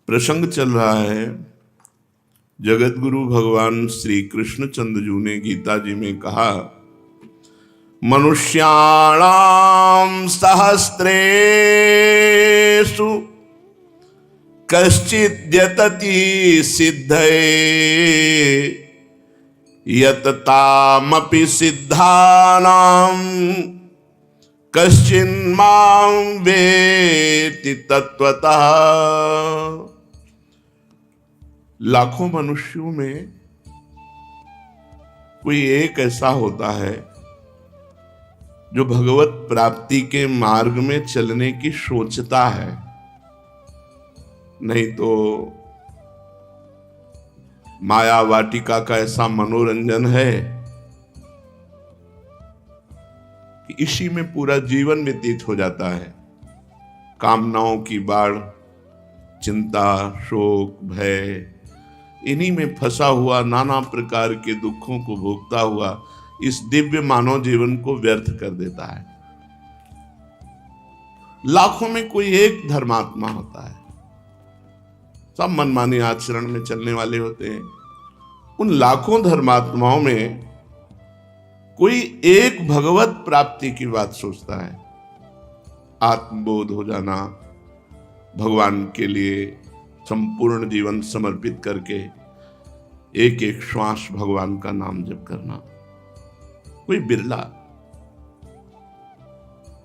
प्रसंग चल रहा है। जगत गुरु भगवान श्री कृष्ण चंद्र जी ने गीता जी में कहा, मनुष्याणाम सहस्रेषु कश्चिद् यतति सिद्धये यततामपि सिद्धानां कश्चिन्मां वेत्ति तत्वतः। लाखों मनुष्यों में कोई एक ऐसा होता है जो भगवत प्राप्ति के मार्ग में चलने की सोचता है, नहीं तो माया वाटिका का ऐसा मनोरंजन है कि इसी में पूरा जीवन व्यतीत हो जाता है। कामनाओं की बाढ़, चिंता, शोक, भय, इन्हीं में फंसा हुआ नाना प्रकार के दुखों को भोगता हुआ इस दिव्य मानव जीवन को व्यर्थ कर देता है। लाखों में कोई एक धर्मात्मा होता है, सब मनमानी आचरण में चलने वाले होते हैं। उन लाखों धर्मात्माओं में कोई एक भगवत प्राप्ति की बात सोचता है, आत्मबोध हो जाना, भगवान के लिए संपूर्ण जीवन समर्पित करके एक एक श्वास भगवान का नाम जप करना। कोई बिरला।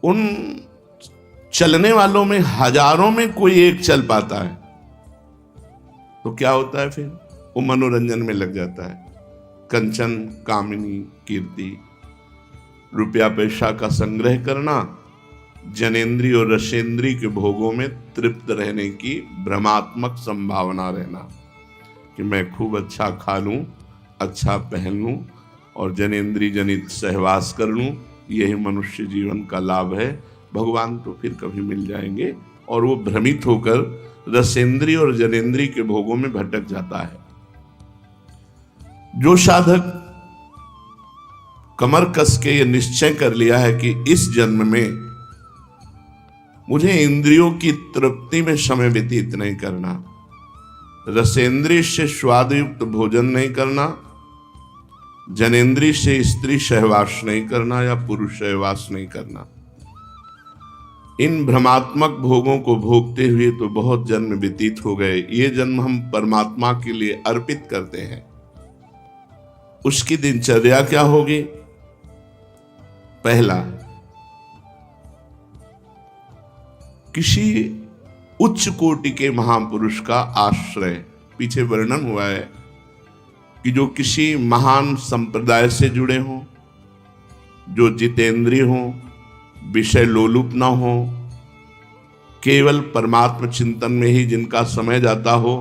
उन चलने वालों में हजारों में कोई एक चल पाता है, तो क्या होता है फिर? वो मनोरंजन में लग जाता है। कंचन, कामिनी, कीर्ति, रुपया पैसा का संग्रह करना, जनेंद्री और रसेंद्री के भोगों में तृप्त रहने की भ्रमात्मक संभावना रहना कि मैं खूब अच्छा खा लूं, अच्छा पहन लूं और जनेंद्री जनित सहवास कर लूं, यही मनुष्य जीवन का लाभ है। भगवान तो फिर कभी मिल जाएंगे। और वो भ्रमित होकर रसेंद्री और जनेंद्री के भोगों में भटक जाता है। जो साधक कमर कस के ये निश्चय कर लिया है कि इस जन्म में मुझे इंद्रियों की तृप्ति में समय व्यतीत नहीं करना, रसेंद्री से स्वादयुक्त भोजन नहीं करना, जनेंद्री से स्त्री सहवास नहीं करना या पुरुष सहवास नहीं करना, इन भ्रमात्मक भोगों को भोगते हुए तो बहुत जन्म व्यतीत हो गए। ये जन्म हम परमात्मा के लिए अर्पित करते हैं। उसकी दिनचर्या क्या होगी? पहला, किसी उच्च कोटि के महापुरुष का आश्रय। पीछे वर्णन हुआ है कि जो किसी महान संप्रदाय से जुड़े हों, जो जितेंद्रिय हों, विषय लोलुप ना हो, केवल परमात्म चिंतन में ही जिनका समय जाता हो,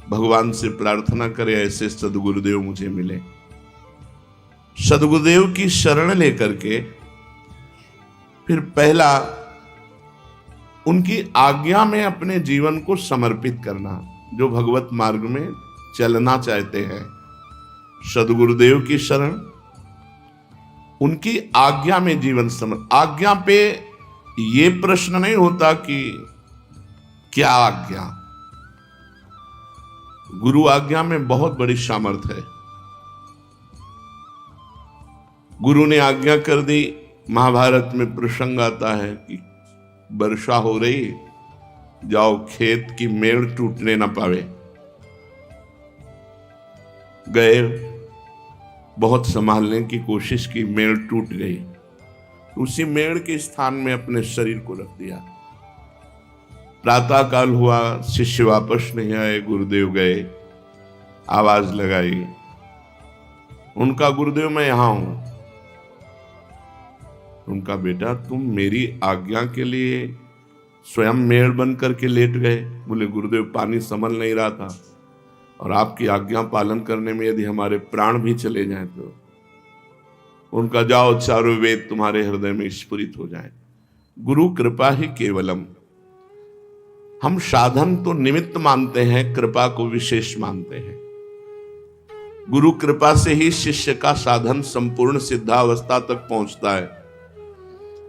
भगवान से प्रार्थना करे ऐसे सदगुरुदेव मुझे मिले। सदगुरुदेव की शरण लेकर के फिर पहला उनकी आज्ञा में अपने जीवन को समर्पित करना। जो भगवत मार्ग में चलना चाहते हैं, सदगुरुदेव की शरण, उनकी आज्ञा में जीवन आज्ञा पे ये प्रश्न नहीं होता कि क्या आज्ञा। गुरु आज्ञा में बहुत बड़ी सामर्थ्य है। गुरु ने आज्ञा कर दी। महाभारत में प्रसंग आता है कि वर्षा हो रही, जाओ खेत की मेड़ टूटने ना पावे। गए, बहुत संभालने की कोशिश की, मेड़ टूट गई। उसी मेड़ के स्थान में अपने शरीर को रख दिया। प्रातः काल हुआ, शिष्य वापस नहीं आए, गुरुदेव गए, आवाज लगाई, उनका गुरुदेव मैं यहां हूं। उनका बेटा तुम मेरी आज्ञा के लिए स्वयं मेड़ बन करके लेट गए। बोले गुरुदेव पानी संभल नहीं रहा था और आपकी आज्ञा पालन करने में यदि हमारे प्राण भी चले जाएं तो। उनका जाओ चारों वेद तुम्हारे हृदय में स्फुरित हो जाए। गुरु कृपा ही केवलम। हम साधन तो निमित्त मानते हैं, कृपा को विशेष मानते हैं। गुरु कृपा से ही शिष्य का साधन संपूर्ण सिद्धावस्था तक पहुंचता है।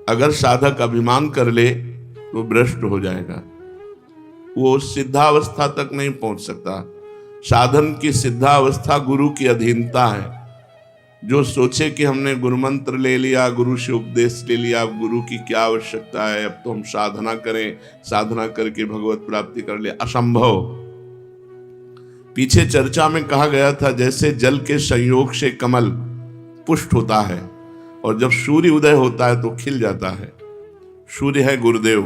अगर साधक अभिमान कर ले तो भ्रष्ट हो जाएगा। वो सिद्धावस्था तक नहीं पहुंच सकता। साधन की सिद्धावस्था गुरु की अधीनता है। जो सोचे कि हमने गुरु मंत्र ले लिया, गुरु से उपदेश ले लिया, अब गुरु की क्या आवश्यकता है, अब तो हम साधना करें, साधना करके भगवत प्राप्ति कर ले, असंभव। पीछे चर्चा में कहा गया था जैसे जल के संयोग से कमल पुष्ट होता है और जब सूर्य उदय होता है तो खिल जाता है। सूर्य है गुरुदेव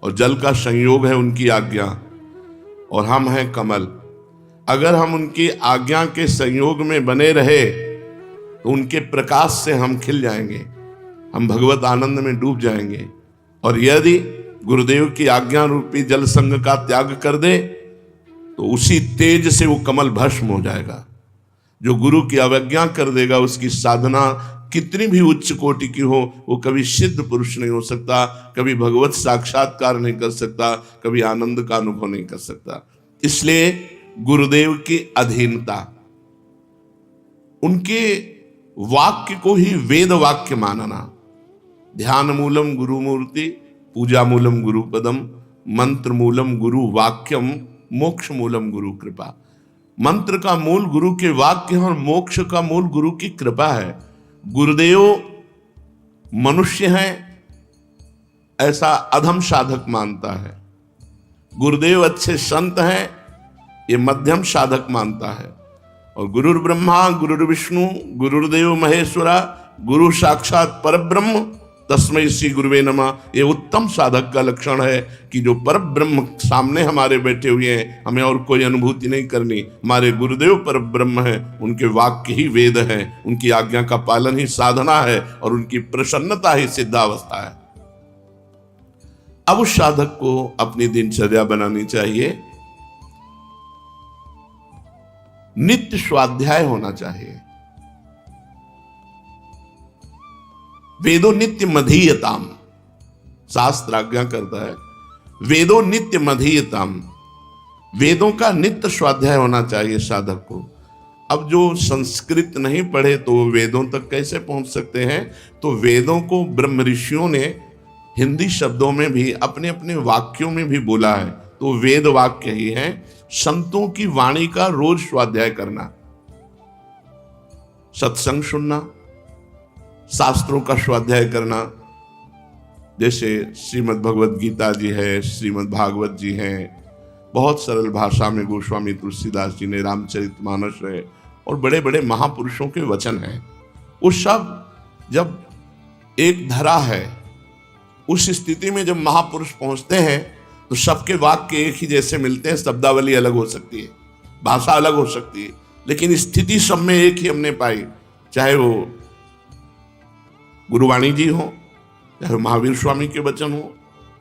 और जल का संयोग है उनकी आज्ञा, और हम हैं कमल। अगर हम उनकी आज्ञा के संयोग में बने रहे तो उनके प्रकाश से हम खिल जाएंगे, हम भगवत आनंद में डूब जाएंगे। और यदि गुरुदेव की आज्ञा रूपी जल संग का त्याग कर दे तो उसी तेज से वो कमल भस्म हो जाएगा। जो गुरु की अवज्ञा कर देगा उसकी साधना कितनी भी उच्च कोटि की हो, वो कभी सिद्ध पुरुष नहीं हो सकता, कभी भगवत साक्षात्कार नहीं कर सकता, कभी आनंद का अनुभव नहीं कर सकता। इसलिए गुरुदेव की अधीनता, उनके वाक्य को ही वेद वाक्य मानना। ध्यान मूलम गुरु मूर्ति, पूजा मूलम गुरु पदम, मंत्र मूलम गुरु वाक्यम, मोक्ष मूलम गुरु कृपा। मंत्र का मूल गुरु के वाक्य और मोक्ष का मूल गुरु की कृपा है। गुरुदेव मनुष्य हैं ऐसा अधम साधक मानता है, गुरुदेव अच्छे संत हैं ये मध्यम साधक मानता है, और गुरुर् ब्रह्मा गुरुर्विष्णु गुरुर्देव महेश्वरा गुरु साक्षात परब्रह्म तस्मै श्री गुरुवे नमः, ये उत्तम साधक का लक्षण है कि जो परब्रह्म सामने हमारे बैठे हुए हैं, हमें और कोई अनुभूति नहीं करनी, हमारे गुरुदेव परब्रह्म है, उनके वाक्य ही वेद है, उनकी आज्ञा का पालन ही साधना है और उनकी प्रसन्नता ही सिद्धावस्था है। अब उस साधक को अपनी दिनचर्या बनानी चाहिए, नित्य स्वाध्याय होना चाहिए। वेदो नित्य मधीयताम, शास्त्र आज्ञा करता है वेदो नित्य मधीयताम, वेदों का नित्य स्वाध्याय होना चाहिए साधक को। अब जो संस्कृत नहीं पढ़े तो वेदों तक कैसे पहुंच सकते हैं? तो वेदों को ब्रह्म ऋषियों ने हिंदी शब्दों में भी अपने अपने वाक्यों में भी बोला है, तो वेद वाक्य ही है। संतों की वाणी का रोज स्वाध्याय करना, सत्संग सुनना, शास्त्रों का स्वाध्याय करना, जैसे श्रीमद् भगवद गीता जी है, श्रीमद् भागवत जी हैं, बहुत सरल भाषा में गोस्वामी तुलसीदास जी ने रामचरितमानस है, और बड़े बड़े महापुरुषों के वचन हैं। वो सब जब एक धरा है, उस स्थिति में जब महापुरुष पहुंचते हैं तो सबके वाक्य एक ही जैसे मिलते हैं। शब्दावली अलग हो सकती है, भाषा अलग हो सकती है, लेकिन स्थिति सब में एक ही हमने पाई। चाहे वो गुरुवाणी जी हो, चाहे महावीर स्वामी के वचन हो,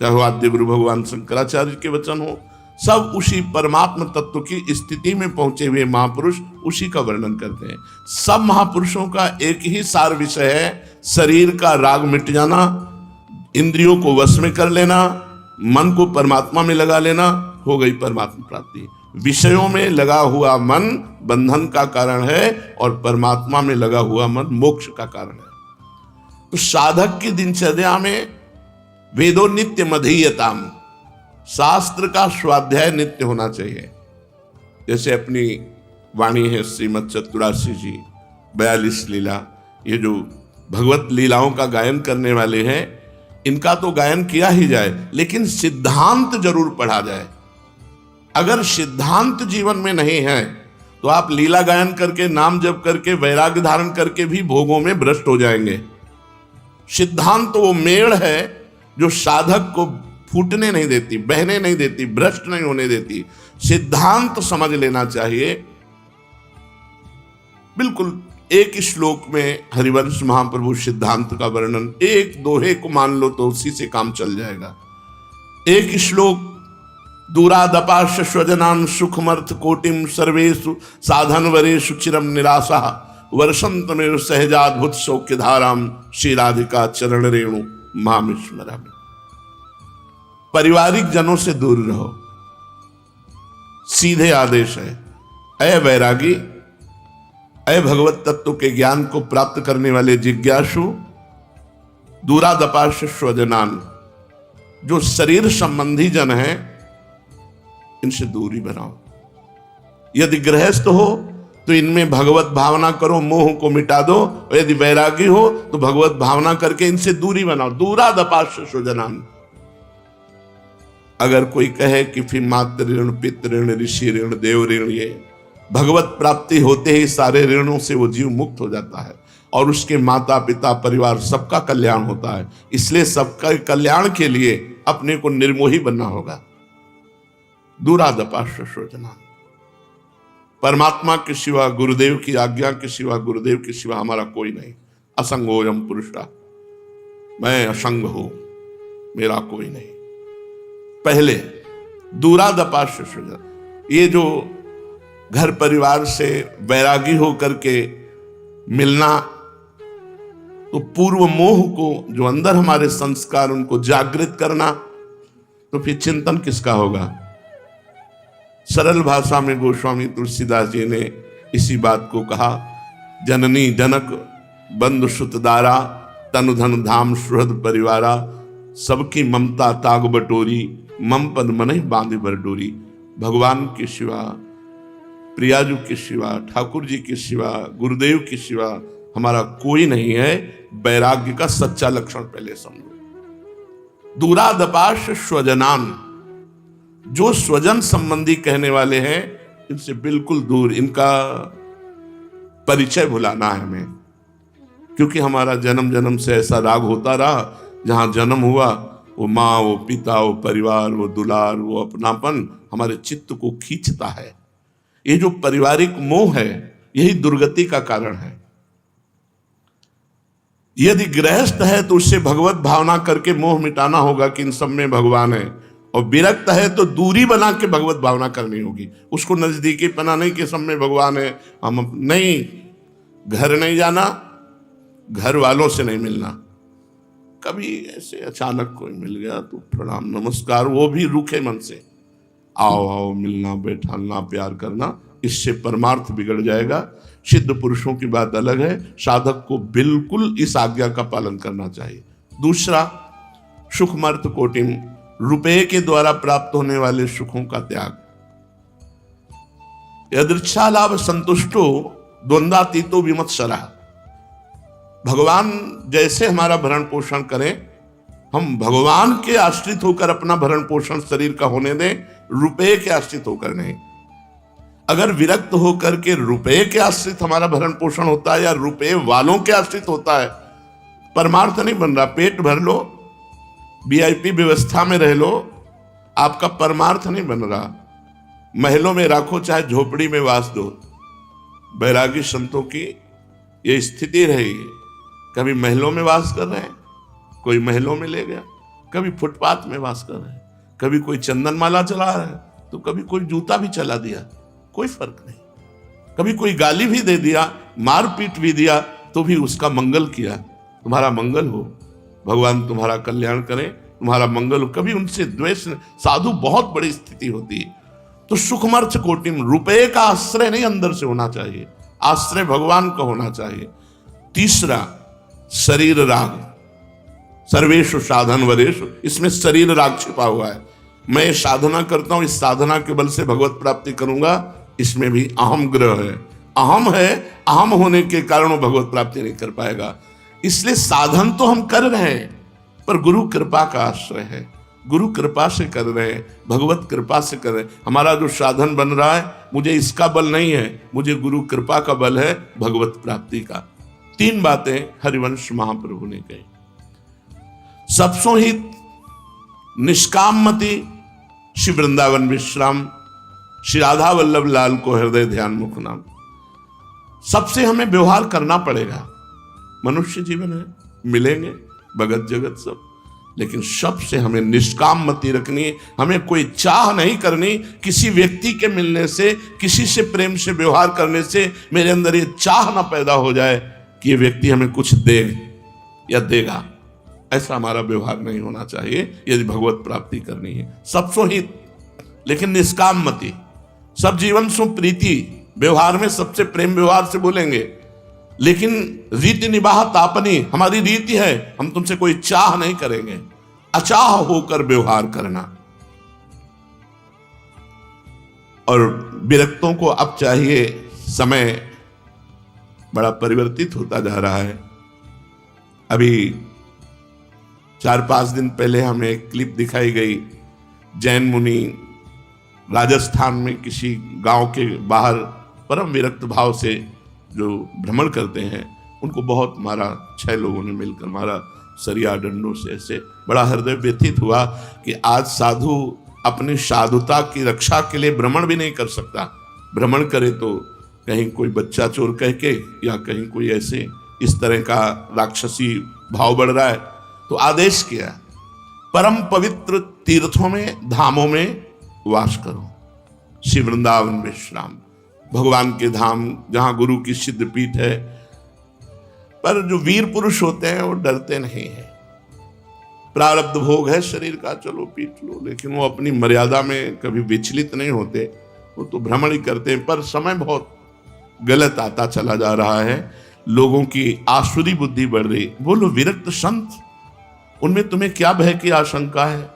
चाहे आद्य गुरु भगवान शंकराचार्य के वचन हो, सब उसी परमात्मा तत्व की स्थिति में पहुंचे हुए महापुरुष उसी का वर्णन करते हैं। सब महापुरुषों का एक ही सार विषय है, शरीर का राग मिट जाना, इंद्रियों को वश में कर लेना, मन को परमात्मा में लगा लेना, हो गई परमात्मा प्राप्ति। विषयों में लगा हुआ मन बंधन का कारण है और परमात्मा में लगा हुआ मन मोक्ष का कारण है। तो साधक की दिनचर्या में वेदो नित्य मधीयताम, शास्त्र का स्वाध्याय नित्य होना चाहिए। जैसे अपनी वाणी है श्रीमद् चतुरासी जी 42 लीला, ये जो भगवत लीलाओं का गायन करने वाले हैं, इनका तो गायन किया ही जाए, लेकिन सिद्धांत जरूर पढ़ा जाए। अगर सिद्धांत जीवन में नहीं है तो आप लीला गायन करके, नाम जप करके, वैराग्य धारण करके भी भोगों में भ्रष्ट हो जाएंगे। सिद्धांत तो वो मेड़ है जो साधक को फूटने नहीं देती, बहने नहीं देती, भ्रष्ट नहीं होने देती। सिद्धांत समझ लेना चाहिए। बिल्कुल एक श्लोक में हरिवंश महाप्रभु सिद्धांत का वर्णन, एक दोहे को मान लो तो उसी से काम चल जाएगा। एक श्लोक, दूरादपाश स्वजनान सुखमर्थ कोटिम सर्वेषु साधन वरेषु चिरम निराशा वर्षंत में सहजाद्भुत सौख्य धाराम श्री राधिका चरण रेणु मामेश्वरम। पारिवारिक जनों से दूर रहो, सीधे आदेश है। अय वैरागी, अय भगवत तत्व के ज्ञान को प्राप्त करने वाले जिज्ञासु, दूरादपाश स्वजनान, जो शरीर संबंधी जन हैं इनसे दूरी बनाओ। यदि गृहस्थ हो तो इनमें भगवत भावना करो, मोह को मिटा दो। और यदि वैरागी हो तो भगवत भावना करके इनसे दूरी बनाओ। दूरादपाश्य स्वजनान। अगर कोई कहे कि फिर मातृ ऋण, पितृ ऋण, ऋषि ऋण, देव ऋण, ये भगवत प्राप्ति होते ही सारे ऋणों से वो जीव मुक्त हो जाता है और उसके माता पिता परिवार सबका कल्याण होता है। इसलिए सबका कल्याण के लिए अपने को निर्मोही बनना होगा। दूरादपाश्य स्वजनान। परमात्मा के सिवा, गुरुदेव की आज्ञा के सिवा, गुरुदेव के सिवा हमारा कोई नहीं। असंगोयम पुरुषा, मैं असंग हूं, मेरा कोई नहीं। पहले दूरादपाश्य स्वजन। ये जो घर परिवार से वैरागी होकर के मिलना, तो पूर्व मोह को जो अंदर हमारे संस्कार उनको जागृत करना, तो फिर चिंतन किसका होगा? सरल भाषा में गोस्वामी तुलसीदास जी ने इसी बात को कहा। जननी जनक बंधु सुतदारा, तनु धन धाम सुहृद परिवारा, सबकी ममता ताग बटोरी, मम पद मन बांधे भर डोरी। भगवान के सिवा, प्रियाजू के सिवा, ठाकुर जी के सिवा, गुरुदेव के सिवा हमारा कोई नहीं है। वैराग्य का सच्चा लक्षण पहले समझो। दूरादपाश्य स्वजनान। जो स्वजन संबंधी कहने वाले हैं, इनसे बिल्कुल दूर, इनका परिचय भुलाना है हमें। क्योंकि हमारा जन्म जन्म से ऐसा राग होता रहा, जहां जन्म हुआ वो माँ, वो पिता, वो परिवार, वो दुलार, वो अपनापन हमारे चित्त को खींचता है। ये जो पारिवारिक मोह है, यही दुर्गति का कारण है। यदि गृहस्थ है तो उससे भगवत भावना करके मोह मिटाना होगा कि इन सब में भगवान है। और विरक्त है तो दूरी बना के भगवत भावना करनी होगी। उसको नजदीकी पना नहीं कि सब में भगवान है, हम नहीं। घर नहीं जाना, घर वालों से नहीं मिलना। कभी ऐसे अचानक कोई मिल गया तो प्रणाम नमस्कार, वो भी रूखे मन से। आओ आओ, मिलना, बैठाना, प्यार करना, इससे परमार्थ बिगड़ जाएगा। सिद्ध पुरुषों की बात अलग है। साधक को बिल्कुल इस आज्ञा का पालन करना चाहिए। दूसरा, सुखमर्थ कोटिम, रुपये के द्वारा प्राप्त होने वाले सुखों का त्याग। यदृच्छा लाभ संतुष्टो द्वंद्वातीतो विमत्सरः। भगवान जैसे हमारा भरण पोषण करें, हम भगवान के आश्रित होकर अपना भरण पोषण शरीर का होने दें, रुपये के आश्रित होकर नहीं। अगर विरक्त होकर के रुपये के आश्रित हमारा भरण पोषण होता है या रुपये वालों के आश्रित होता है, परमार्थ नहीं बन रहा। पेट भर लो, वीआईपी व्यवस्था में रह लो, आपका परमार्थ नहीं बन रहा। महलों में राखो चाहे झोपड़ी में वास दो। बैरागी संतों की ये स्थिति रही। कभी महलों में वास कर रहे हैं, कोई महलों में ले गया, कभी फुटपाथ में वास कर रहे हैं, कभी कोई चंदन माला चला रहा है तो कभी कोई जूता भी चला दिया, कोई फर्क नहीं। कभी कोई गाली भी दे दिया, मार पीट भी दिया, तो भी उसका मंगल किया। तुम्हारा मंगल हो, भगवान तुम्हारा कल्याण करें, तुम्हारा मंगल हो। कभी उनसे द्वेष, साधु बहुत बड़ी स्थिति होती है। तो सुखमर्थ कोटिम, रुपये का आश्रय नहीं अंदर से होना चाहिए, आश्रय भगवान का होना चाहिए। तीसरा, शरीर राग। सर्वेषु साधन वरेषु, इसमें शरीर राग छिपा हुआ है। मैं साधना करता हूं, इस साधना के बल से भगवत प्राप्ति करूंगा, इसमें भी अहम ग्रह है। अहम है, अहम होने के कारण वो भगवत प्राप्ति नहीं कर पाएगा। इसलिए साधन तो हम कर रहे हैं, पर गुरु कृपा का आश्रय है। गुरु कृपा से कर रहे हैं, भगवत कृपा से कर रहे हैं। हमारा जो साधन बन रहा है, मुझे इसका बल नहीं है, मुझे गुरु कृपा का बल है, भगवत प्राप्ति का। 3 बातें हरिवंश महाप्रभु ने कही। सबसो हित निष्काम मति, श्री वृंदावन विश्राम, श्री राधा वल्लभ लाल को हृदय ध्यान मुख नाम। सबसे हमें व्यवहार करना पड़ेगा। मनुष्य जीवन है, मिलेंगे भगत जगत सब, लेकिन सबसे हमें निष्काम मति रखनी। हमें कोई चाह नहीं करनी किसी व्यक्ति के मिलने से, किसी से प्रेम से व्यवहार करने से मेरे अंदर ये चाह ना पैदा हो जाए कि ये व्यक्ति हमें कुछ दे या देगा। ऐसा हमारा व्यवहार नहीं होना चाहिए यदि भगवत प्राप्ति करनी है। सबसो हित, लेकिन निष्काम मति। सब जीवन सो प्रीति, व्यवहार में सबसे प्रेम व्यवहार से बोलेंगे, लेकिन रीति निबाह तापनी, हमारी रीति है, हम तुमसे कोई चाह नहीं करेंगे। अचाह होकर व्यवहार करना। और विरक्तों को अब चाहिए, समय बड़ा परिवर्तित होता जा रहा है। अभी 4-5 दिन पहले हमें एक क्लिप दिखाई गई, जैन मुनि राजस्थान में किसी गांव के बाहर परम विरक्त भाव से जो भ्रमण करते हैं, उनको बहुत मारा, 6 लोगों ने मिलकर मारा सरिया डंडों से। ऐसे बड़ा हृदय व्यथित हुआ कि आज साधु अपनी साधुता की रक्षा के लिए भ्रमण भी नहीं कर सकता। भ्रमण करे तो कहीं कोई बच्चा चोर कह के, या कहीं कोई ऐसे इस तरह का राक्षसी भाव बढ़ रहा है। तो आदेश किया, परम पवित्र तीर्थों में, धामों में वास करो। श्री वृंदावन विश्राम, भगवान के धाम जहां गुरु की सिद्ध पीठ है। पर जो वीर पुरुष होते हैं वो डरते नहीं है। प्रारब्ध भोग है शरीर का, चलो पीट लो, लेकिन वो अपनी मर्यादा में कभी विचलित नहीं होते, वो तो भ्रमण ही करते हैं। पर समय बहुत गलत आता चला जा रहा है, लोगों की आसुरी बुद्धि बढ़ रही। बोलो विरक्त संत, उनमें तुम्हें क्या भय की आशंका है?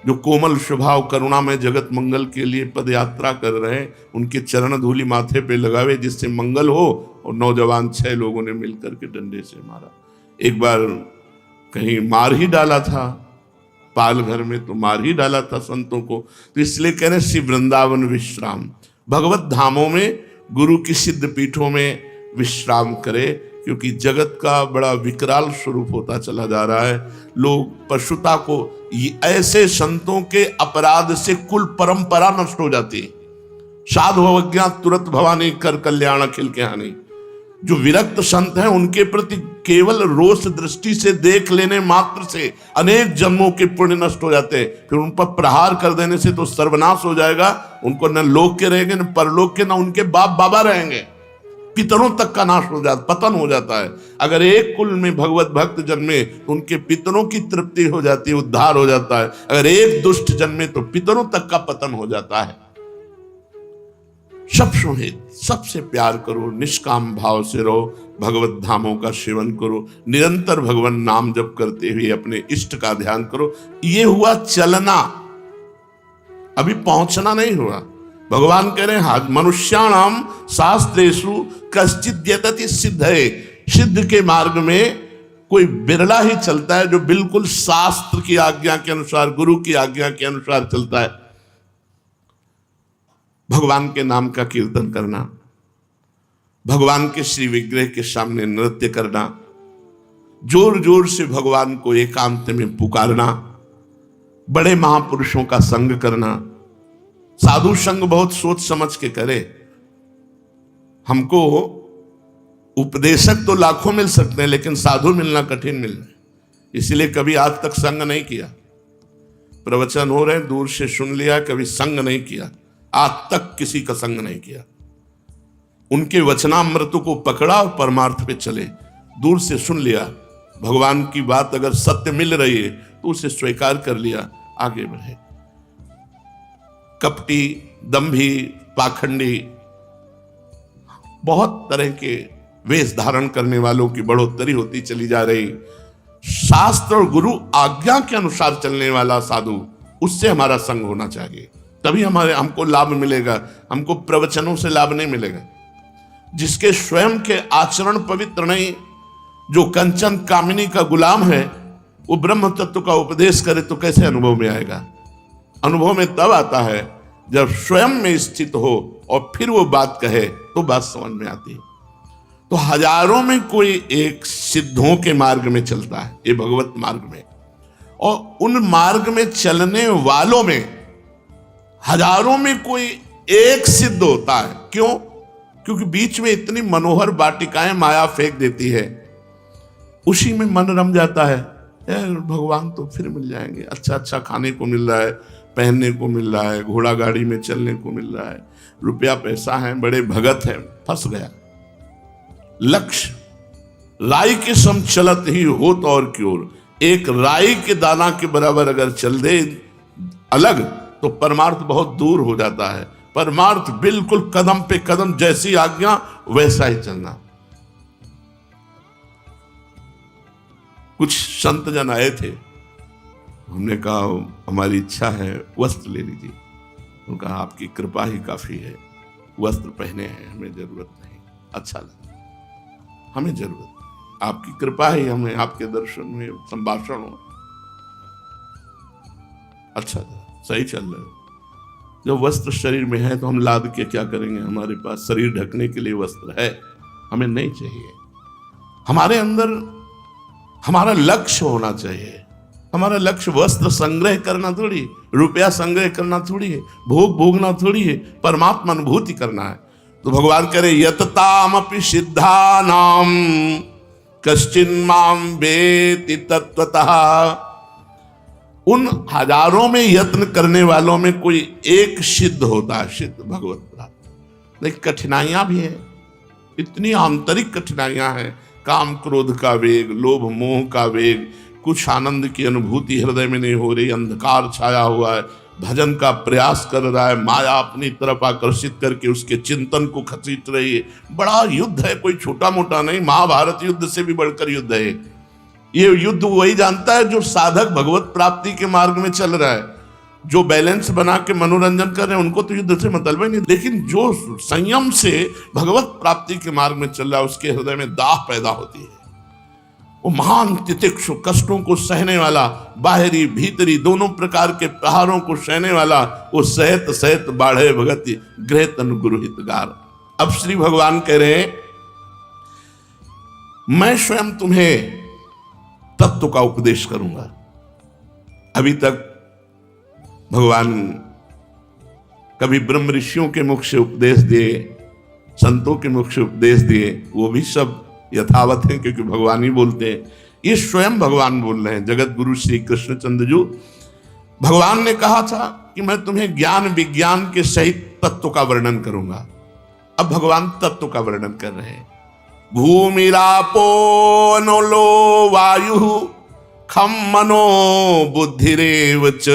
जो कोमल स्वभाव करुणा में जगत मंगल के लिए पद यात्रा कर रहे हैं, उनके चरण धूलि माथे पे लगावे जिससे मंगल हो। और नौजवान 6 लोगों ने मिलकर के डंडे से मारा। एक बार कहीं मार ही डाला था, पाल घर में तो मार ही डाला था संतों को। तो इसलिए कह रहे श्री वृंदावन विश्राम, भगवत धामों में, गुरु की सिद्ध पीठों में विश्राम करे, क्योंकि जगत का बड़ा विकराल स्वरूप होता चला जा रहा है। लोग पशुता को, ऐसे संतों के अपराध से कुल परंपरा नष्ट हो जाती है। साधु अवज्ञा तुरंत भवानी कर कल्याण अखिल के हानि। जो विरक्त संत हैं उनके प्रति केवल रोष दृष्टि से देख लेने मात्र से अनेक जन्मों के पुण्य नष्ट हो जाते हैं। फिर उन पर प्रहार कर देने से तो सर्वनाश हो जाएगा। उनको न लोक के रहेंगे, न परलोक के, न उनके बाप बाबा रहेंगे। पितरों तक का नाश हो जाता, पतन हो जाता है। अगर एक कुल में भगवत भक्त जन्मे तो उनके पितरों की तृप्ति हो जाती है, उद्धार हो जाता है। अगर एक दुष्ट जन्मे तो पितरों तक का पतन हो जाता है। सब सुहित, सबसे प्यार करो, निष्काम भाव से रहो, भगवत धामों का सेवन करो, निरंतर भगवान नाम जप करते हुए अपने इष्ट का ध्यान करो। ये हुआ चलना, अभी पहुंचना नहीं हुआ। भगवान कह रहे हैं मनुष्याणाम शास्त्रेषु कश्चित् यतति सिद्धये। सिद्ध के मार्ग में कोई बिरला ही चलता है जो बिल्कुल शास्त्र की आज्ञा के अनुसार, गुरु की आज्ञा के अनुसार चलता है। भगवान के नाम का कीर्तन करना, भगवान के श्री विग्रह के सामने नृत्य करना, जोर जोर से भगवान को एकांत में पुकारना, बड़े महापुरुषों का संग करना। साधु संग बहुत सोच समझ के करे। हमको उपदेशक तो लाखों मिल सकते हैं, लेकिन साधु मिलना कठिन मिल रहा है। इसलिए कभी आज तक संग नहीं किया। प्रवचन हो रहे दूर से सुन लिया, कभी संग नहीं किया। आज तक किसी का संग नहीं किया। उनके वचनामृत को पकड़ा और परमार्थ पे चले। दूर से सुन लिया, भगवान की बात अगर सत्य मिल रही है तो उसे स्वीकार कर लिया, आगे बढ़े। कपटी, दंभी, पाखंडी, बहुत तरह के वेश धारण करने वालों की बढ़ोतरी होती चली जा रही। शास्त्र और गुरु आज्ञा के अनुसार चलने वाला साधु, उससे हमारा संग होना चाहिए, तभी हमको लाभ मिलेगा। हमको प्रवचनों से लाभ नहीं मिलेगा। जिसके स्वयं के आचरण पवित्र नहीं, जो कंचन कामिनी का गुलाम है, वो ब्रह्म तत्व का उपदेश करे तो कैसे अनुभव में आएगा? अनुभव में तब आता है जब स्वयं में स्थित हो और फिर वो बात कहे तो बात समझ में आती है। तो हजारों में कोई एक सिद्धों के मार्ग में चलता है, ये भगवत मार्ग में, और उन मार्ग में चलने वालों में हजारों में कोई एक सिद्ध होता है। क्यों? क्योंकि बीच में इतनी मनोहर वाटिकाएं माया फेंक देती है, उसी में मन रम जाता है। भगवान तो फिर मिल जाएंगे, अच्छा अच्छा खाने को मिल रहा है, पहनने को मिल रहा है, घोड़ा गाड़ी में चलने को मिल रहा है, रुपया पैसा है, बड़े भगत हैं। फंस गया। लक्ष्य राई के सम चलत ही होत और क्योर। एक राई के दाना के बराबर अगर चल दे अलग तो परमार्थ बहुत दूर हो जाता है। परमार्थ बिल्कुल कदम पे कदम, जैसी आज्ञा वैसा ही चलना। कुछ संत जन आए थे, हमने कहा हमारी इच्छा है वस्त्र ले लीजिए। तो कहा आपकी कृपा ही काफी है, वस्त्र पहने हैं, हमें जरूरत नहीं। अच्छा लगा, हमें जरूरत नहीं, आपकी कृपा ही हमें आपके दर्शन में संभाषण हो। अच्छा था, सही चल रहा है। जब वस्त्र शरीर में है तो हम लाद के क्या करेंगे? हमारे पास शरीर ढकने के लिए वस्त्र है, हमें नहीं चाहिए। हमारे अंदर हमारा लक्ष्य होना चाहिए। हमारा लक्ष्य वस्त्र संग्रह करना थोड़ी, रुपया संग्रह करना थोड़ी है, भोग भोगना थोड़ी है, परमात्मा अनुभूति करना है। तो भगवान कह रहे यततामपि सिद्धानाम कश्चिन्माम वेति तत्वतः। उन हजारों में यत्न करने वालों में कोई एक सिद्ध होता है, सिद्ध भगवत प्राप्त। लेकिन कठिनाइयां भी हैं, इतनी आंतरिक कठिनाइयां हैं, काम क्रोध का वेग, लोभ मोह का वेग, कुछ आनंद की अनुभूति हृदय में नहीं हो रही, अंधकार छाया हुआ है, भजन का प्रयास कर रहा है, माया अपनी तरफ आकर्षित करके उसके चिंतन को खसीट रही है। बड़ा युद्ध है, कोई छोटा मोटा नहीं, महाभारत युद्ध से भी बढ़कर युद्ध है। ये युद्ध वही जानता है जो साधक भगवत प्राप्ति के मार्ग में चल रहा है। जो बैलेंस बना के मनोरंजन कर रहे हैं उनको तो युद्ध से मतलब ही नहीं, लेकिन जो संयम से भगवत प्राप्ति के मार्ग में चल रहा है उसके हृदय में दाह पैदा होती है। वो महान तितिक्षु, कष्टों को सहने वाला, बाहरी भीतरी दोनों प्रकार के प्रहारों को सहने वाला, वो सहत सहत बाढ़े भगति गृह तनु गुरु हितगार। अब श्री भगवान कह रहे हैं मैं स्वयं तुम्हें तत्व का उपदेश करूंगा। अभी तक भगवान कभी ब्रह्म ऋषियों के मुख से उपदेश दिए, संतों के मुख से उपदेश दिए, वो भी सब यथावत हैं क्योंकि भगवान ही बोलते हैं। ये स्वयं भगवान बोल रहे हैं, जगत गुरु श्री कृष्णचंद्र जी। भगवान ने कहा था कि मैं तुम्हें ज्ञान विज्ञान के सहित तत्व का वर्णन करूंगा। अब भगवान तत्व का वर्णन कर रहे हैं। भूमिरापो नलो वायु खम मनो बुद्धिरेव च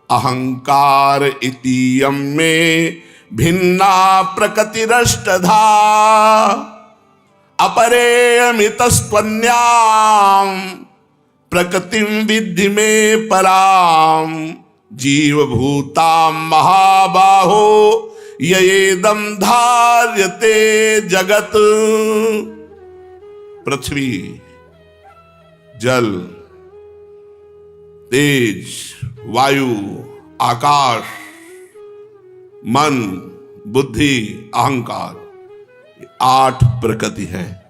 अहंकार इतीयं में भिन्ना प्रकृतिरष्टधा अपरेयमितस्त्वन्याम् प्रकृतिं विद्धि में पराम जीवभूतां महाबाहो येदं धार्यते जगत। पृथ्वी, जल, तेज, वायु, आकाश, मन, बुद्धि, अहंकार, 8 प्रकृति है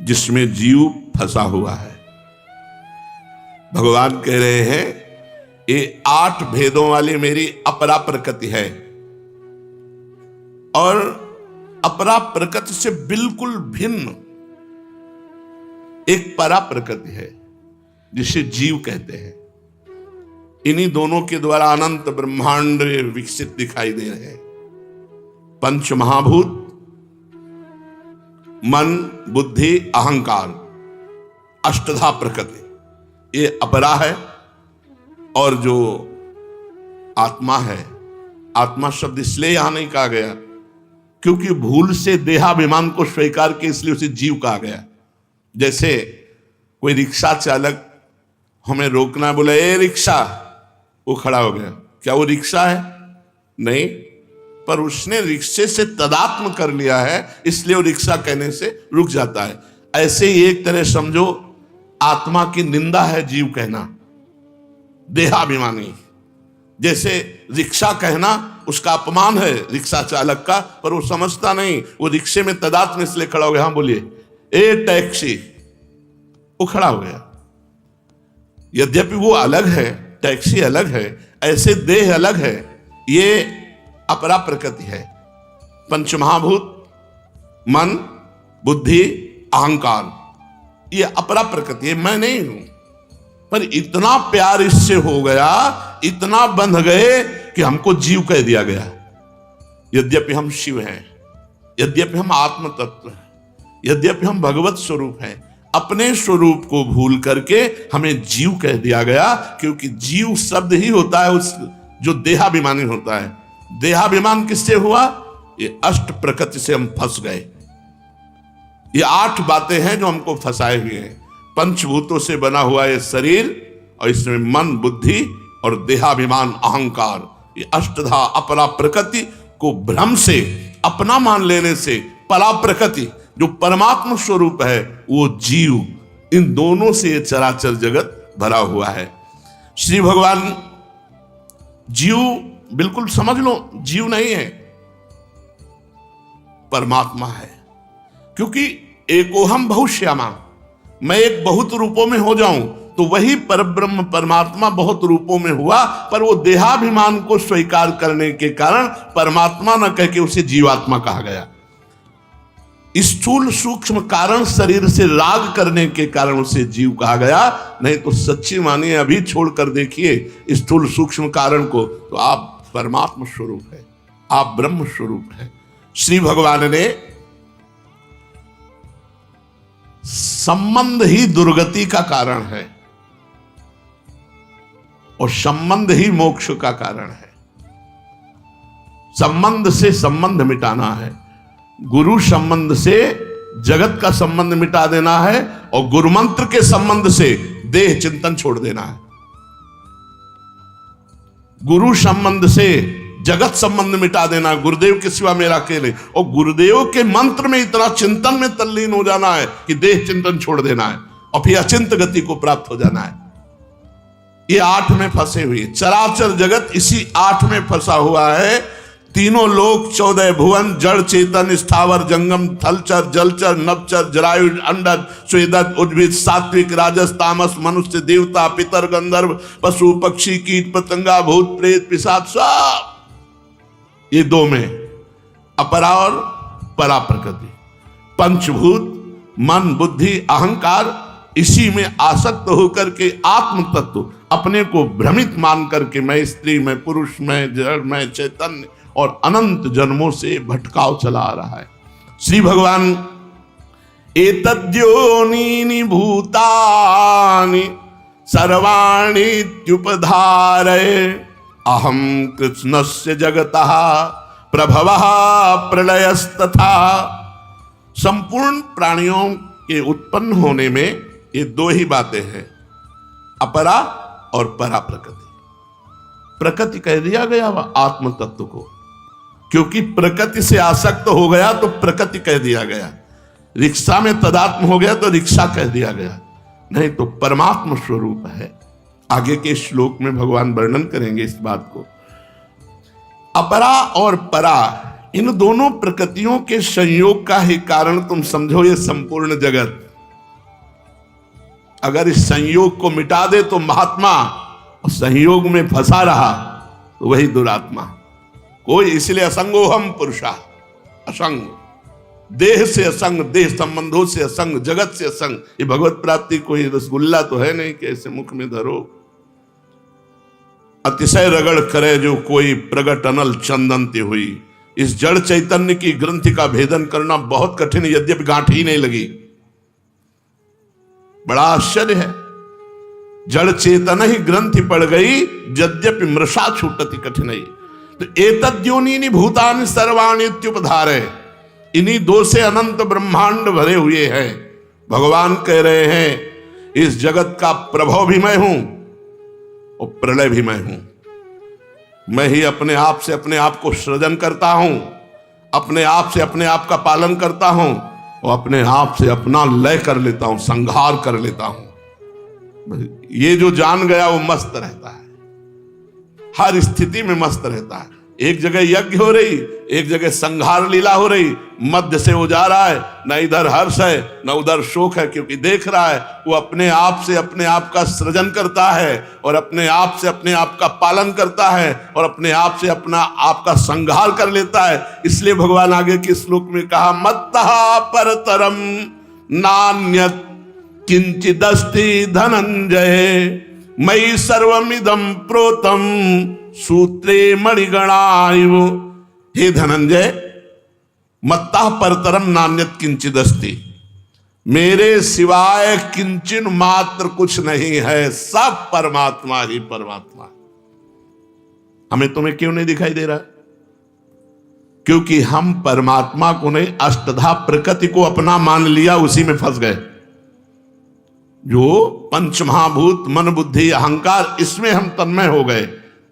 जिसमें जीव फंसा हुआ है। भगवान कह रहे हैं ये 8 भेदों वाली मेरी अपरा प्रकृति है, और अपरा प्रकृति से बिल्कुल भिन्न एक परा प्रकृति है जिसे जीव कहते हैं। इन्हीं दोनों के द्वारा अनंत ब्रह्मांड विकसित दिखाई दे रहे हैं। पंच महाभूत, मन, बुद्धि, अहंकार, अष्टधा प्रकृति, ये अपरा है। और जो आत्मा है, आत्मा शब्द इसलिए यहां नहीं कहा गया क्योंकि भूल से देहाभिमान को स्वीकार के इसलिए उसे जीव कहा गया। जैसे कोई रिक्शा चालक हमें रोकना, बोला ए रिक्शा, वो खड़ा हो गया, क्या वो रिक्शा है? नहीं, पर उसने रिक्शे से तदात्म कर लिया है इसलिए वो रिक्शा कहने से रुक जाता है। ऐसे ही एक तरह समझो आत्मा की निंदा है जीव कहना, देहाभिमानी। जैसे रिक्शा कहना उसका अपमान है रिक्शा चालक का, पर वो समझता नहीं, वो रिक्शे में तदात्म इसलिए खड़ा हो गया। हाँ बोलिए, ए टैक्सी, वो खड़ा हो गया। यद्यपि वो अलग है, टैक्सी अलग है, ऐसे देह अलग है, ये अपरा प्रकृति है। पंचमहाभूत, मन, बुद्धि, अहंकार, ये अपरा प्रकृति है, मैं नहीं हूं। पर इतना प्यार इससे हो गया, इतना बंध गए कि हमको जीव कह दिया गया। यद्यपि हम शिव हैं, यद्यपि हम आत्म तत्व हैं, यद्यपि हम भगवत स्वरूप हैं, अपने स्वरूप को भूल करके हमें जीव कह दिया गया। क्योंकि जीव शब्द ही होता है उस जो देहाभिमानी होता है। देहाभिमान किससे हुआ? ये अष्ट प्रकृति से हम फंस गए। ये 8 बातें हैं जो हमको फंसाए हुए हैं। पंचभूतों से बना हुआ ये शरीर, और इसमें मन, बुद्धि और देहाभिमान, अहंकार, ये अष्टधा अपरा प्रकृति को भ्रम से, अपना मान लेने से, परा प्रकृति जो परमात्मा स्वरूप है, वो जीव, इन दोनों से ये चराचर जगत भरा हुआ है। श्री भगवान जीव बिल्कुल समझ लो, जीव नहीं है, परमात्मा है। क्योंकि एकोहम बहुश्यामा, मैं एक बहुत रूपों में हो जाऊं तो वही परब्रह्म परमात्मा बहुत रूपों में हुआ, पर वो देहाभिमान को स्वीकार करने के कारण परमात्मा न कह के उसे जीवात्मा कहा गया। स्थूल सूक्ष्म कारण शरीर से राग करने के कारण उसे जीव कहा गया। नहीं तो सच्ची मानिए, अभी छोड़कर देखिए स्थूल सूक्ष्म कारण को, तो आप परमात्मा स्वरूप है, आप ब्रह्म स्वरूप है। श्री भगवान ने संबंध ही दुर्गति का कारण है और संबंध ही मोक्ष का कारण है। संबंध से संबंध मिटाना है, गुरु संबंध से जगत का संबंध मिटा देना है और गुरु मंत्र के संबंध से देह चिंतन छोड़ देना है। गुरु संबंध से जगत संबंध मिटा देना, गुरुदेव के सिवा मेरा अकेले, और गुरुदेव के मंत्र में इतना चिंतन में तल्लीन हो जाना है कि देह चिंतन छोड़ देना है और फिर अचिंत गति को प्राप्त हो जाना है। ये 8 में फंसे हुए, चराचर जगत इसी 8 में फंसा हुआ है। तीनों लोक 14 भुवन, जड़ चेतन स्थावर जंगम, थलचर जलचर नभचर जरायुज अंडज स्वेदज उद्भिद, सात्विक राजस तामस, मनुष्य देवता पितर गंधर्व पशु पक्षी कीट पतंगा भूत प्रेत पिशाच, सब ये 2 में, अपरा और परा प्रकृति, पंचभूत मन बुद्धि अहंकार, इसी में आसक्त होकर के आत्म तत्व अपने को भ्रमित मान करके मैं स्त्री मैं पुरुष मैं जड़ मैं चैतन्य और अनंत जन्मों से भटकाव चला आ रहा है। श्री भगवान एतद्योनीनि भूतानि सर्वाणीत्युपधारय अहम कृष्णस्य जगतः प्रभवः प्रलयस्तथा। संपूर्ण प्राणियों के उत्पन्न होने में ये 2 ही बातें हैं, अपरा और परा प्रकृति। प्रकृति कह दिया गया वह आत्म तत्व को, क्योंकि प्रकृति से आसक्त हो गया तो प्रकृति कह दिया गया, रिक्शा में तदात्म हो गया तो रिक्शा कह दिया गया, नहीं तो परमात्मा स्वरूप है। आगे के श्लोक में भगवान वर्णन करेंगे इस बात को। अपरा और परा, इन दोनों प्रकृतियों के संयोग का ही कारण तुम समझो ये संपूर्ण जगत। अगर इस संयोग को मिटा दे तो महात्मा, और संयोग में फंसा रहा तो वही दुरात्मा। कोई इसलिए असंगोहम पुरुषा, असंग, देह से असंग, देह संबंधों से असंग, जगत से असंग। ये भगवत प्राप्ति कोई रसगुल्ला तो है नहीं कि ऐसे मुख में धरो। अतिशय रगड़ करे जो कोई प्रगट अनल चंदनती हुई। इस जड़ चैतन्य की ग्रंथि का भेदन करना बहुत कठिन, यद्यपि गांठ ही नहीं लगी। बड़ा आश्चर्य है, जड़ चेतन ही ग्रंथि पड़ गई, यद्यपि मृषा छूटति कठिनाई। तो एतद्योनीनि भूतानि सर्वाणि इत्युपधारय, इन्हीं 2 से अनंत ब्रह्मांड भरे हुए हैं। भगवान कह रहे हैं इस जगत का प्रभव भी मैं हूं और प्रलय भी मैं हूं। मैं ही अपने आप से अपने आप को सृजन करता हूं, अपने आप से अपने आप का पालन करता हूं और अपने आप से अपना लय कर लेता हूं, संहार कर लेता हूं। ये जो जान गया वो मस्त रहता है, हर स्थिति में मस्त रहता है। एक जगह यज्ञ हो रही, एक जगह संहार लीला हो रही, मध्य से वो जा रहा है, न इधर हर्ष है न उधर शोक है, क्योंकि देख रहा है वो अपने आप से अपने आप का सृजन करता है और अपने आप से अपने आप का पालन करता है और अपने आप से अपना आप का संहार कर लेता है। इसलिए भगवान आगे के श्लोक में कहा, मत्तः परतरम नान्यत् किंचिदस्ति धनंजय मयि सर्वमिदं प्रोतम सूत्रे मणिगणायुः। हे धनंजय, मत्तः परतरम नान्यत् किंचिदस्ति, मेरे सिवाय किंचिन मात्र कुछ नहीं है, सब परमात्मा ही परमात्मा। हमें तुम्हें क्यों नहीं दिखाई दे रहा? क्योंकि हम परमात्मा को नहीं, अष्टधा प्रकृति को अपना मान लिया, उसी में फंस गए। जो पंच महाभूत मन बुद्धि अहंकार, इसमें हम तन्मय हो गए।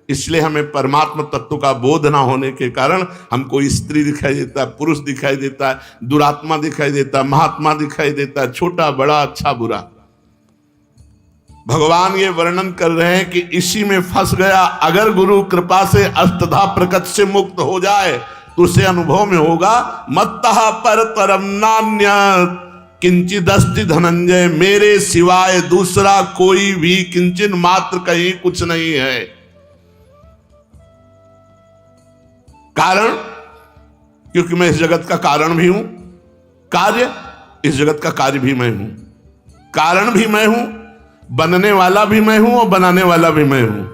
इसलिए हमें परमात्मा तत्व का बोध ना होने के कारण हमको स्त्री दिखाई देता है, पुरुष दिखाई देता है, दुरात्मा दिखाई देता है, महात्मा दिखाई देता है, छोटा बड़ा अच्छा बुरा। भगवान ये वर्णन कर रहे हैं कि इसी में फंस गया, अगर गुरु कृपा से अष्टधा प्रकट से मुक्त हो जाए तो उसे अनुभव में होगा मत्तः परतरम नान्यत् किंचिदस्ति धनंजय, मेरे सिवाय दूसरा कोई भी किंचिन मात्र कहीं कुछ नहीं है। कारण, क्योंकि मैं इस जगत का कारण भी हूं, कार्य, इस जगत का कार्य भी मैं हूं, कारण भी मैं हूं, बनने वाला भी मैं हूं और बनाने वाला भी मैं हूं,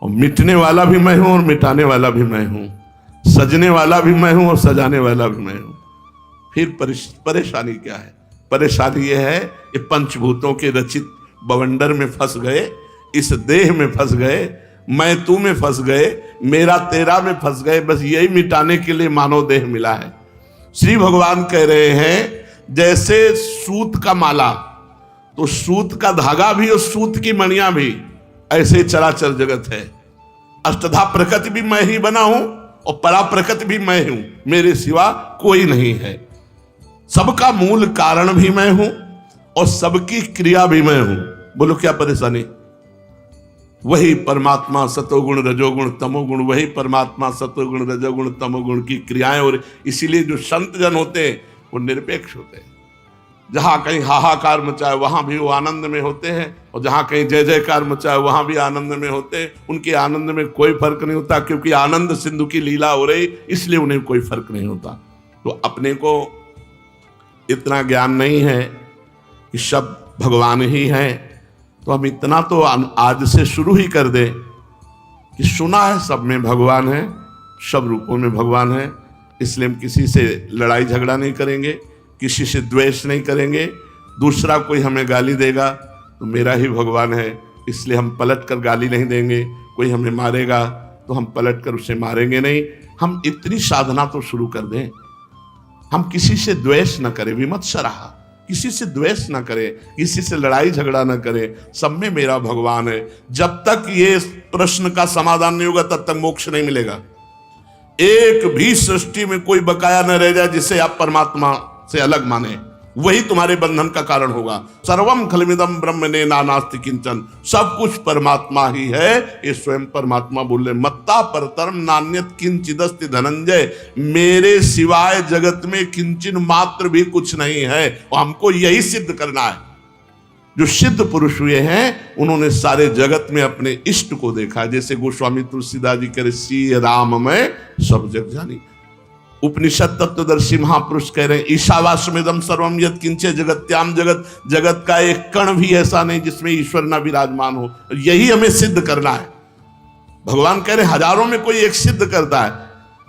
और मिटने वाला भी मैं हूं और मिटाने वाला भी मैं हूं, सजने वाला भी मैं हूं और सजाने वाला भी मैं हूं। फिर परेशानी क्या है? परेशानी यह है कि पंचभूतों के रचित बवंडर में फंस गए, इस देह में फंस गए, मैं तू में फंस गए, मेरा तेरा में फंस गए। बस यही मिटाने के लिए मानव देह मिला है। श्री भगवान कह रहे हैं जैसे सूत का माला, तो सूत का धागा भी और सूत की मणियां भी, ऐसे चराचर जगत है। अष्टधा प्रकृति भी मैं ही बना हूं और परा प्रकृति भी मैं हूं, मेरे सिवा कोई नहीं है। सबका मूल कारण भी मैं हूं और सबकी क्रिया भी मैं हूं। बोलो क्या परेशानी? वही परमात्मा सतोगुण रजोगुण तमोगुण, वही परमात्मा सतोगुण रजोगुण तमोगुण की क्रियाएं। और इसीलिए जो संत जन होते हैं वो निरपेक्ष होते हैं। जहां कहीं हाहाकार मचाए वहां भी वो आनंद में होते हैं, और जहां कहीं जय जयकार मचाए वहां भी आनंद में होते हैं। उनके आनंद में कोई फर्क नहीं होता, क्योंकि आनंद सिंधु की लीला हो रही, इसलिए उन्हें कोई फर्क नहीं होता। तो अपने को इतना ज्ञान नहीं है कि सब भगवान ही हैं, तो हम इतना तो आज से शुरू ही कर दें कि सुना है सब में भगवान है, सब रूपों में भगवान है, इसलिए हम किसी से लड़ाई झगड़ा नहीं करेंगे, किसी से द्वेष नहीं करेंगे। दूसरा कोई हमें गाली देगा तो मेरा ही भगवान है, इसलिए हम पलट कर गाली नहीं देंगे। कोई हमें मारेगा तो हम पलट कर उसे मारेंगे नहीं। हम इतनी साधना तो शुरू कर दें, हम किसी से द्वेष न करें, विमत्सरः, किसी से द्वेष न करें, किसी से लड़ाई झगड़ा न करें, सब में मेरा भगवान है। जब तक ये प्रश्न का समाधान नहीं होगा तब तक मोक्ष नहीं मिलेगा। एक भी सृष्टि में कोई बकाया न रह जाए जिसे आप परमात्मा से अलग माने, वही तुम्हारे बंधन का कारण होगा। सर्वम खलमिदम ब्रह्मणे नानास्ति किंचन, सब कुछ परमात्मा ही है। ये स्वयं परमात्मा बोल रहे, मत्ता परतरम नान्यत किंचिदस्ति धनंजय, मेरे सिवाय जगत में किंचन मात्र भी कुछ नहीं है। और हमको यही सिद्ध करना है। जो सिद्ध पुरुष हुए हैं उन्होंने सारे जगत में अपने इष्ट को देखा। जैसे गोस्वामी तुलसीदास जी कह रहे, सी राम में सब जग जानी। उपनिषद तत्वदर्शी महापुरुष कह रहे हैं, ईशावास्यमिदं सर्वम यत् किंचे जगत्याम जगत, जगत का एक कण भी ऐसा नहीं जिसमें ईश्वर ना विराजमान हो। यही हमें सिद्ध करना है। भगवान कह रहे हजारों में कोई एक सिद्ध करता है,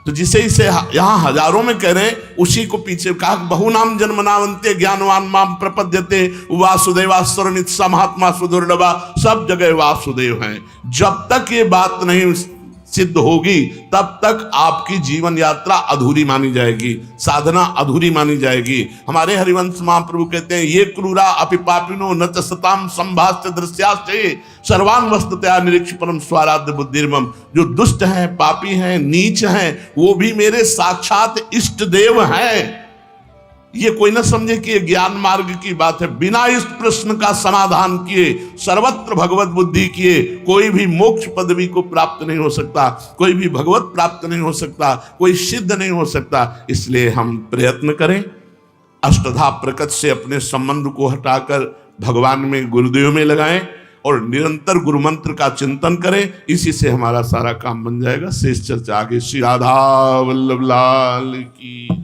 तो जिसे इसे यहां हजारों में कह रहे हैं उसी को पीछे कहा, बहुनाम जन्मनावन्ते ज्ञानवान माम प्रपद्यते वासुदेवास्वरमित स महात्मा सुदुर्लभा, सब जगह वासुदेव हैं। जब तक ये बात नहीं सिद्ध होगी तब तक आपकी जीवन यात्रा अधूरी मानी जाएगी, साधना अधूरी मानी जाएगी। हमारे हरिवंश महाप्रभु कहते हैं, ये क्रूरा अपि पापिनो न च सताम संभाष्य दृश्याश्चे सर्वान वस्तुतया निरीक्ष परम स्वाराध्य बुद्धिर्मम। जो दुष्ट हैं, पापी हैं, नीच हैं, वो भी मेरे साक्षात इष्ट देव हैं। ये कोई ना समझे कि ये ज्ञान मार्ग की बात है। बिना इस प्रश्न का समाधान किए, सर्वत्र भगवत बुद्धि किए, कोई भी मोक्ष पदवी को प्राप्त नहीं हो सकता, कोई भी भगवत प्राप्त नहीं हो सकता, कोई सिद्ध नहीं हो सकता। इसलिए हम प्रयत्न करें, अष्टधा प्रकट से अपने संबंध को हटाकर भगवान में, गुरुदेव में लगाएं और निरंतर गुरु मंत्र का चिंतन करें। इसी से हमारा सारा काम बन जाएगा। शेष चर्चा आगे। श्री राधा वल्लभ लाल की।